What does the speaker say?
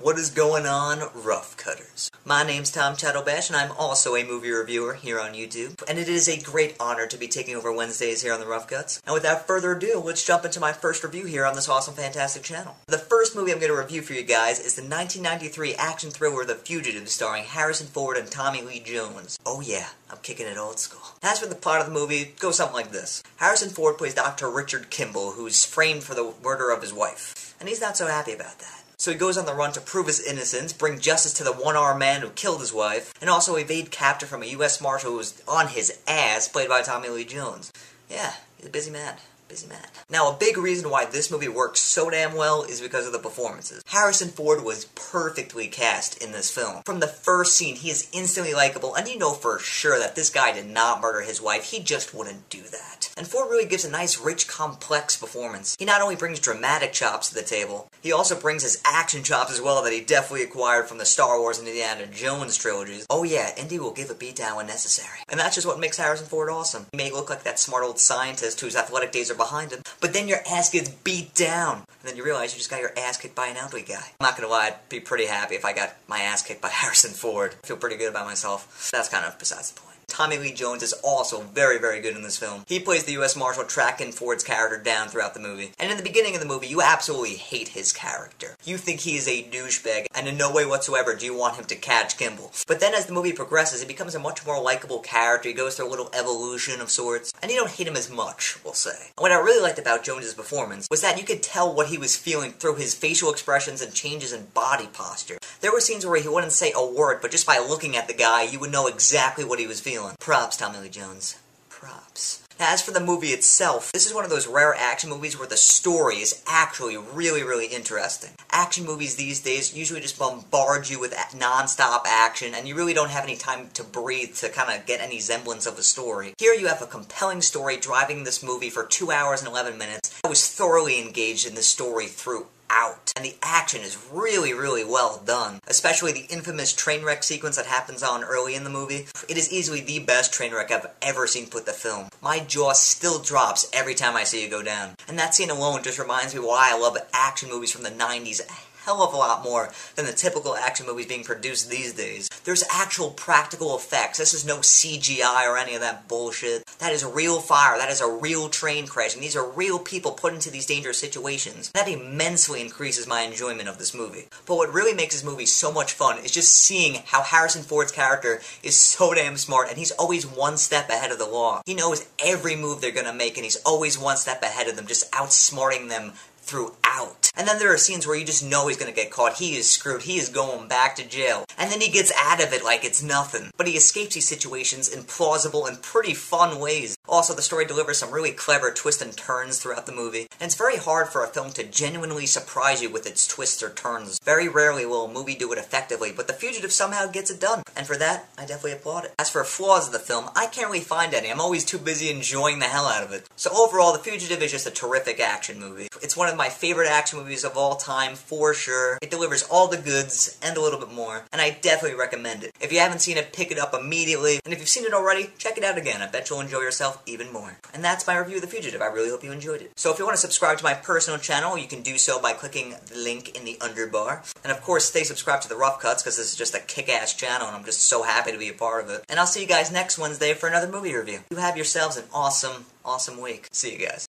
What is going on, Rough Cutters? My name's Tom Chatalbash, and I'm also a movie reviewer here on YouTube. And it is a great honor to be taking over Wednesdays here on the Rough Cuts. And without further ado, let's jump into my first review here on this awesome, fantastic channel. The first movie I'm going to review for you guys is the 1993 action thriller The Fugitive, starring Harrison Ford and Tommy Lee Jones. Oh yeah, I'm kicking it old school. As for the plot of the movie, it goes something like this. Harrison Ford plays Dr. Richard Kimball, who's framed for the murder of his wife. And he's not so happy about that. So he goes on the run to prove his innocence, bring justice to the one-armed man who killed his wife, and also evade capture from a U.S. Marshal who was on his ass, played by Tommy Lee Jones. Yeah, he's a busy man. Busy man. Now, a big reason why this movie works so damn well is because of the performances. Harrison Ford was perfectly cast in this film. From the first scene, he is instantly likable, and you know for sure that this guy did not murder his wife. He just wouldn't do that. And Ford really gives a nice, rich, complex performance. He not only brings dramatic chops to the table, he also brings his action chops as well that he definitely acquired from the Star Wars and Indiana Jones trilogies. Oh yeah, Indy will give a beatdown when necessary. And that's just what makes Harrison Ford awesome. He may look like that smart old scientist whose athletic days are behind him, but then your ass gets beat down. And then you realize you just got your ass kicked by an elderly guy. I'm not gonna lie, I'd be pretty happy if I got my ass kicked by Harrison Ford. I feel pretty good about myself. That's kind of besides the point. Tommy Lee Jones is also very, very good in this film. He plays the U.S. Marshal tracking Ford's character down throughout the movie. And in the beginning of the movie, you absolutely hate his character. You think he is a douchebag, and in no way whatsoever do you want him to catch Kimball. But then as the movie progresses, he becomes a much more likable character. He goes through a little evolution of sorts, and you don't hate him as much, we'll say. And what I really liked about Jones's performance was that you could tell what he was feeling through his facial expressions and changes in body posture. There were scenes where he wouldn't say a word, but just by looking at the guy, you would know exactly what he was feeling. Props, Tommy Lee Jones. Props. Now, as for the movie itself, this is one of those rare action movies where the story is actually really, really interesting. Action movies these days usually just bombard you with non-stop action, and you really don't have any time to breathe to kind of get any semblance of a story. Here you have a compelling story driving this movie for 2 hours and 11 minutes. I was thoroughly engaged in this story throughout. And the action is really, really well done. Especially the infamous train wreck sequence that happens on early in the movie. It is easily the best train wreck I've ever seen put to film. My jaw still drops every time I see it go down. And that scene alone just reminds me why I love action movies from the 90s hell of a lot more than the typical action movies being produced these days. There's actual practical effects. This is no CGI or any of that bullshit. That is real fire. That is a real train crash. And these are real people put into these dangerous situations. That immensely increases my enjoyment of this movie. But what really makes this movie so much fun is just seeing how Harrison Ford's character is so damn smart, and he's always one step ahead of the law. He knows every move they're gonna make, and he's always one step ahead of them, just outsmarting them throughout. And then there are scenes where you just know he's gonna get caught. He is screwed. He is going back to jail. And then he gets out of it like it's nothing. But he escapes these situations in plausible and pretty fun ways. Also, the story delivers some really clever twists and turns throughout the movie. And it's very hard for a film to genuinely surprise you with its twists or turns. Very rarely will a movie do it effectively, but The Fugitive somehow gets it done. And for that, I definitely applaud it. As for flaws of the film, I can't really find any. I'm always too busy enjoying the hell out of it. So overall, The Fugitive is just a terrific action movie. It's one of my favorite action movies of all time, for sure. It delivers all the goods and a little bit more, and I definitely recommend it. If you haven't seen it, pick it up immediately, and if you've seen it already, check it out again. I bet you'll enjoy yourself even more. And that's my review of The Fugitive. I really hope you enjoyed it. So if you want to subscribe to my personal channel, you can do so by clicking the link in the underbar. And of course, stay subscribed to the Rough Cuts, because this is just a kick-ass channel, and I'm just so happy to be a part of it. And I'll see you guys next Wednesday for another movie review. You have yourselves an awesome, awesome week. See you guys.